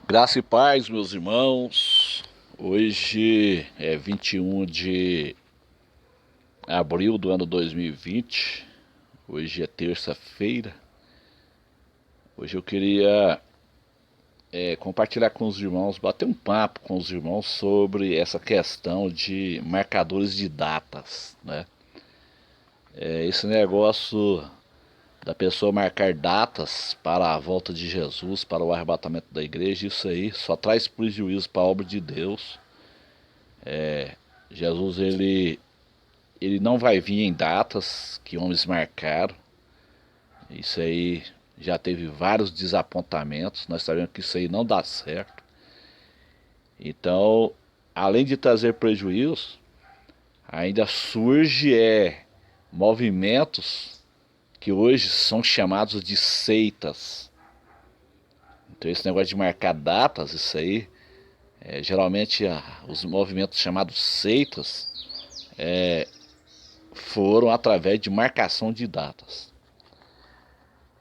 Graça e paz, meus irmãos. Hoje é 21 de abril do ano 2020. Hoje é terça-feira. Hoje eu queria compartilhar com os irmãos, bater um papo com os irmãos sobre essa questão de marcadores de datas, né? Esse negócio da pessoa marcar datas para a volta de Jesus, para o arrebatamento da igreja, isso aí só traz prejuízo para a obra de Deus. Jesus ele não vai vir em datas que homens marcaram. Isso aí já teve vários desapontamentos. Nós sabemos que isso aí não dá certo. Então, além de trazer prejuízo, ainda surge movimentos que hoje são chamados de seitas. Então esse negócio de marcar datas, isso aí, geralmente os movimentos chamados seitas foram através de marcação de datas.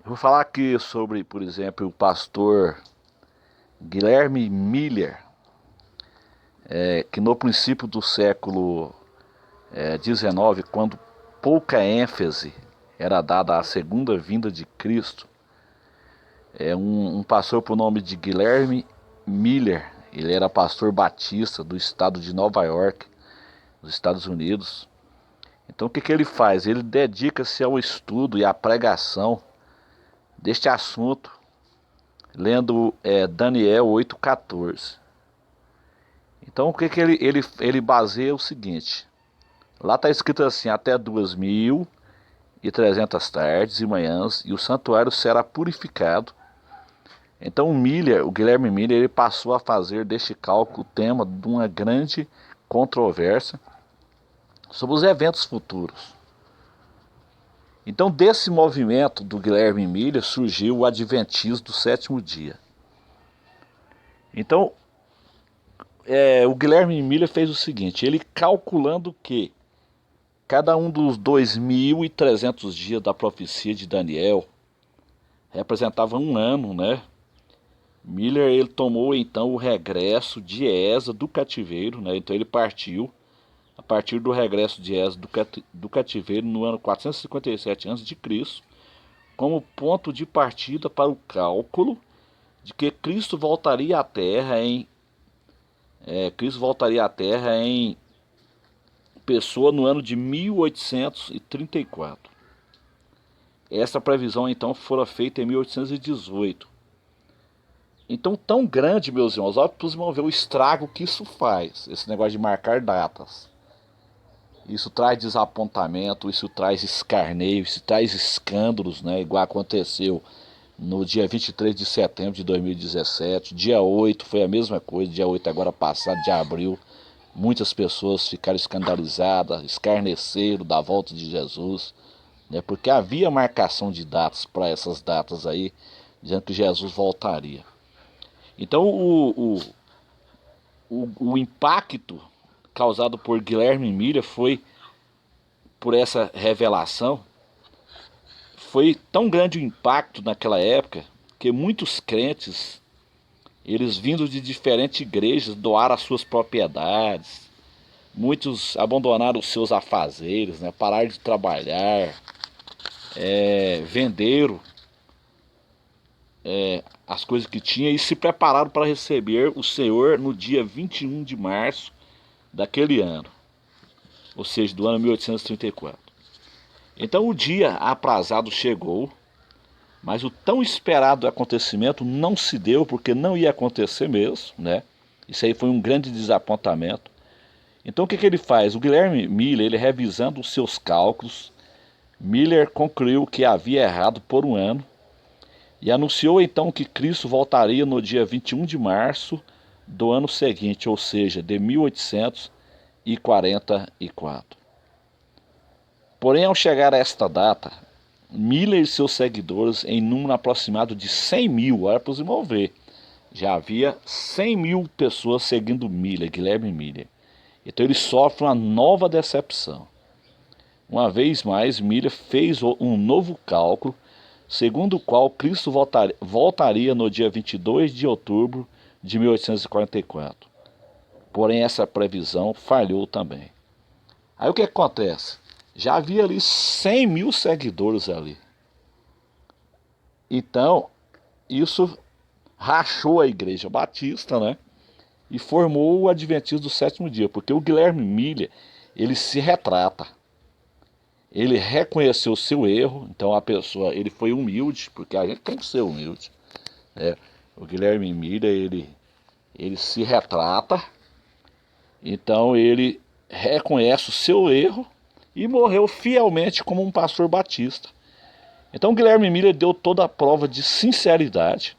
Eu vou falar aqui sobre, por exemplo, o pastor Guilherme Miller, que no princípio do século XIX, quando pouca ênfase era dada à segunda vinda de Cristo, um pastor por nome de Guilherme Miller, ele era pastor batista do estado de Nova York, nos Estados Unidos. Então o que ele faz? Ele dedica-se ao estudo e à pregação deste assunto, lendo Daniel 8,14. Então o que ele baseia o seguinte: lá está escrito assim: até 2300 tardes e manhãs, e o santuário será purificado. Então o Guilherme Miller, ele passou a fazer deste cálculo o tema de uma grande controvérsia sobre os eventos futuros. Então desse movimento do Guilherme Miller surgiu o Adventismo do sétimo dia. Então o Guilherme Miller fez o seguinte: ele calculando que cada um dos 2300 dias da profecia de Daniel representava um ano, né? Miller ele tomou então o regresso de Esa do cativeiro, né? Então ele partiu a partir do regresso de Esa do cativeiro no ano 457 a.C., como ponto de partida para o cálculo de que Cristo voltaria à Terra em pessoa no ano de 1834. Essa previsão então fora feita em 1818. Então, tão grande, meus irmãos, olha para os irmãos ver o estrago que isso faz, esse negócio de marcar datas. Isso traz desapontamento, isso traz escarneio, isso traz escândalos, né? Igual aconteceu no dia 23 de setembro de 2017. Dia 8 foi a mesma coisa, dia 8 agora passado, de abril. Muitas pessoas ficaram escandalizadas, escarneceram da volta de Jesus, né? Porque havia marcação de datas para essas datas aí, dizendo que Jesus voltaria. Então o impacto causado por Guilherme Miller por essa revelação, foi tão grande o impacto naquela época que muitos crentes, eles vindo de diferentes igrejas, doaram as suas propriedades, muitos abandonaram os seus afazeres, né, pararam de trabalhar, venderam as coisas que tinha e se prepararam para receber o Senhor no dia 21 de março daquele ano, ou seja, do ano 1834. Então o dia aprazado chegou, mas o tão esperado acontecimento não se deu, porque não ia acontecer mesmo, né? Isso aí foi um grande desapontamento. Então o que ele faz? O Guilherme Miller, ele revisando os seus cálculos, Miller concluiu que havia errado por um ano e anunciou então que Cristo voltaria no dia 21 de março do ano seguinte, ou seja, de 1844. Porém, ao chegar a esta data, Miller e seus seguidores, em número aproximado de 100 mil, olha para os irmãos ver, já havia 100 mil pessoas seguindo Guilherme Miller. Então ele sofre uma nova decepção. Uma vez mais, Miller fez um novo cálculo, segundo o qual Cristo voltaria no dia 22 de outubro de 1844. Porém, essa previsão falhou também. Aí o que acontece? Já havia ali 100 mil seguidores ali. Então, isso rachou a Igreja Batista, né? E formou o Adventismo do Sétimo Dia, porque o Guilherme Miller, ele se retrata. Ele reconheceu o seu erro, então a pessoa, ele foi humilde, porque a gente tem que ser humilde, né? O Guilherme Miller, ele se retrata, então ele reconhece o seu erro e morreu fielmente como um pastor batista. Então o Guilherme Miller deu toda a prova de sinceridade,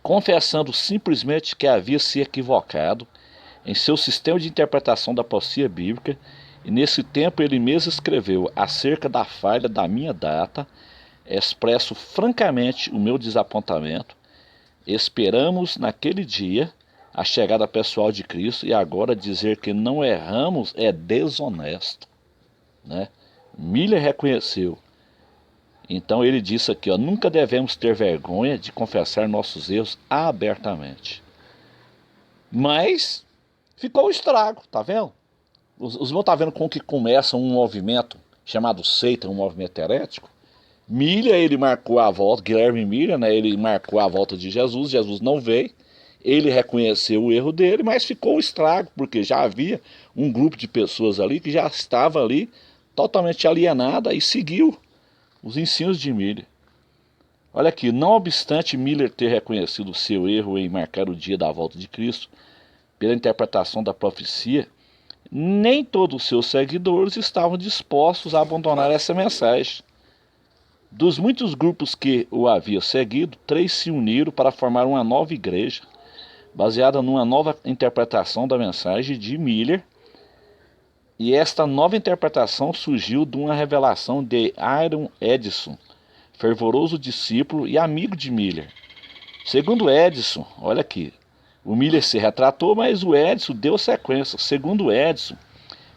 confessando simplesmente que havia se equivocado em seu sistema de interpretação da profecia bíblica, e nesse tempo ele mesmo escreveu acerca da falha da minha data, expresso francamente o meu desapontamento. Esperamos naquele dia a chegada pessoal de Cristo, e agora dizer que não erramos é desonesto, né? Miller reconheceu. Então ele disse aqui, ó, nunca devemos ter vergonha de confessar nossos erros abertamente. Mas ficou o estrago, tá vendo? Os irmãos estão vendo como que começa um movimento chamado seita, um movimento herético? Miller, ele marcou a volta, Guilherme Miller, né, ele marcou a volta de Jesus, Jesus não veio, ele reconheceu o erro dele, mas ficou o estrago, porque já havia um grupo de pessoas ali que já estava ali totalmente alienada e seguiu os ensinos de Miller. Olha aqui, não obstante Miller ter reconhecido o seu erro em marcar o dia da volta de Cristo, pela interpretação da profecia, nem todos os seus seguidores estavam dispostos a abandonar essa mensagem. Dos muitos grupos que o haviam seguido, 3 se uniram para formar uma nova igreja, baseada numa nova interpretação da mensagem de Miller. E esta nova interpretação surgiu de uma revelação de Aaron Edson, fervoroso discípulo e amigo de Miller. Segundo Edson, olha aqui, o Miller se retratou, mas o Edson deu sequência. Segundo Edson,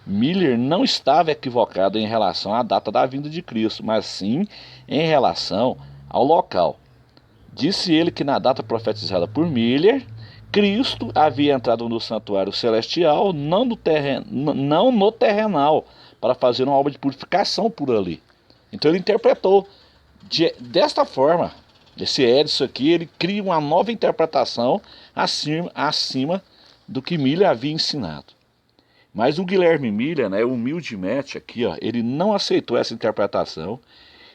Miller não estava equivocado em relação à data da vinda de Cristo, mas sim em relação ao local. Disse ele que na data profetizada por Miller, Cristo havia entrado no santuário celestial, não no terrenal, para fazer uma obra de purificação por ali. Então ele interpretou desta forma. Esse Edson aqui, ele cria uma nova interpretação acima do que Miller havia ensinado. Mas o Guilherme Miller, né, humildemente aqui, ó, ele não aceitou essa interpretação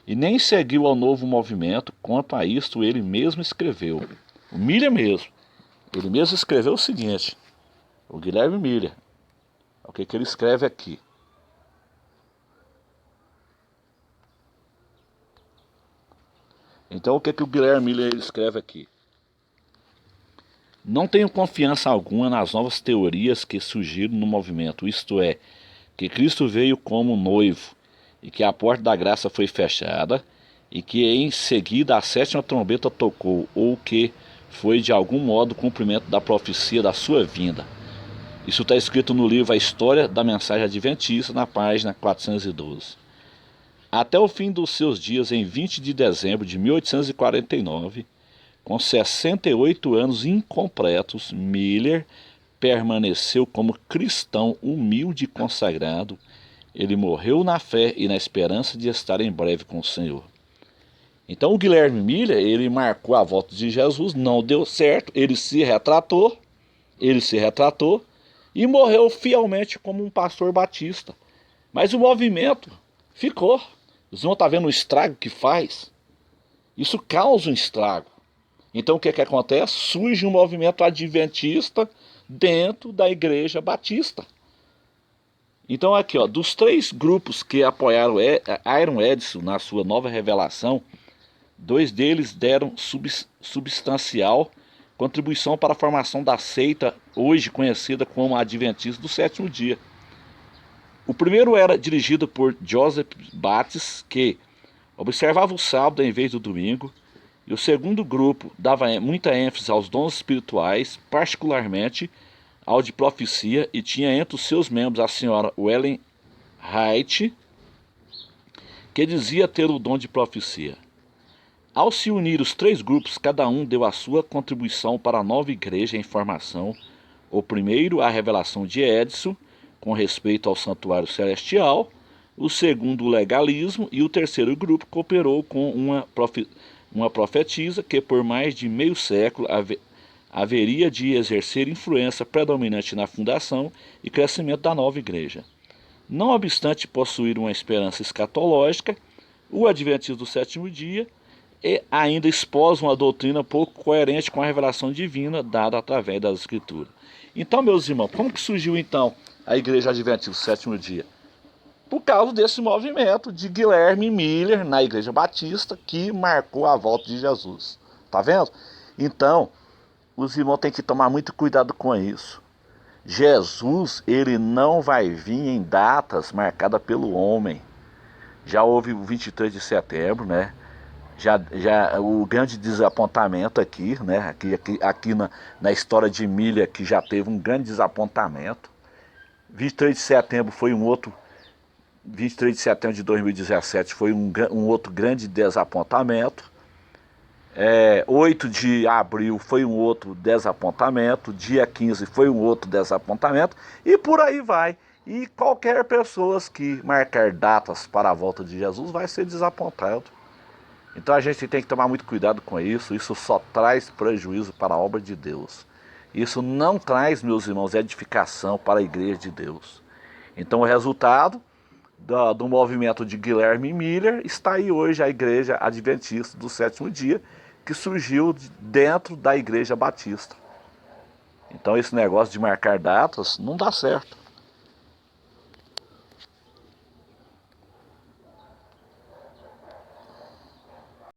e nem seguiu ao novo movimento. Quanto a isto, ele mesmo escreveu. O Miller mesmo. Ele mesmo escreveu o seguinte, o Guilherme Miller. O que ele escreve aqui? Então o que o Guilherme Miller escreve aqui? Não tenho confiança alguma nas novas teorias que surgiram no movimento, isto é, que Cristo veio como noivo e que a porta da graça foi fechada e que em seguida a 7ª trombeta tocou, ou que foi de algum modo o cumprimento da profecia da sua vinda. Isso está escrito no livro A História da Mensagem Adventista, na página 412. Até o fim dos seus dias, em 20 de dezembro de 1849, com 68 anos incompletos, Miller permaneceu como cristão humilde e consagrado. Ele morreu na fé e na esperança de estar em breve com o Senhor. Então o Guilherme Miller, ele marcou a volta de Jesus, não deu certo, ele se retratou e morreu fielmente como um pastor batista. Mas o movimento ficou. Vocês vão estar vendo o estrago que faz? Isso causa um estrago. Então o que acontece? Surge um movimento adventista dentro da igreja batista. Então aqui, ó, dos 3 grupos que apoiaram Aaron Edson na sua nova revelação, 2 deles deram substancial contribuição para a formação da seita hoje conhecida como Adventista do Sétimo Dia. O primeiro era dirigido por Joseph Bates, que observava o sábado em vez do domingo, e o segundo grupo dava muita ênfase aos dons espirituais, particularmente ao de profecia, e tinha entre os seus membros a senhora Ellen White, que dizia ter o dom de profecia. Ao se unir os três grupos, cada um deu a sua contribuição para a nova igreja em formação. O primeiro, a revelação de Edson, com respeito ao santuário celestial. O segundo, o legalismo. E o terceiro grupo cooperou com uma profetisa que por mais de meio século haveria de exercer influência predominante na fundação e crescimento da nova igreja. Não obstante possuir uma esperança escatológica, o Adventismo do sétimo dia ainda expôs uma doutrina pouco coerente com a revelação divina dada através das Escrituras. Então, meus irmãos, como que surgiu então a Igreja Adventista do sétimo dia? Por causa desse movimento de Guilherme Miller na Igreja Batista, que marcou a volta de Jesus. Tá vendo? Então, os irmãos têm que tomar muito cuidado com isso. Jesus, ele não vai vir em datas marcadas pelo homem. Já houve o 23 de setembro, né? Já o grande desapontamento aqui, né? Aqui na história de Miller, que já teve um grande desapontamento. 23 de setembro foi um outro. 23 de setembro de 2017 foi um outro grande desapontamento. 8 de abril foi um outro desapontamento, dia 15 foi um outro desapontamento, e por aí vai. E qualquer pessoa que marcar datas para a volta de Jesus vai ser desapontado. Então a gente tem que tomar muito cuidado com isso. Isso só traz prejuízo para a obra de Deus. Isso não traz, meus irmãos, edificação para a igreja de Deus. Então o resultado do movimento de Guilherme Miller está aí hoje a Igreja Adventista do sétimo dia, que surgiu dentro da Igreja Batista. Então esse negócio de marcar datas não dá certo.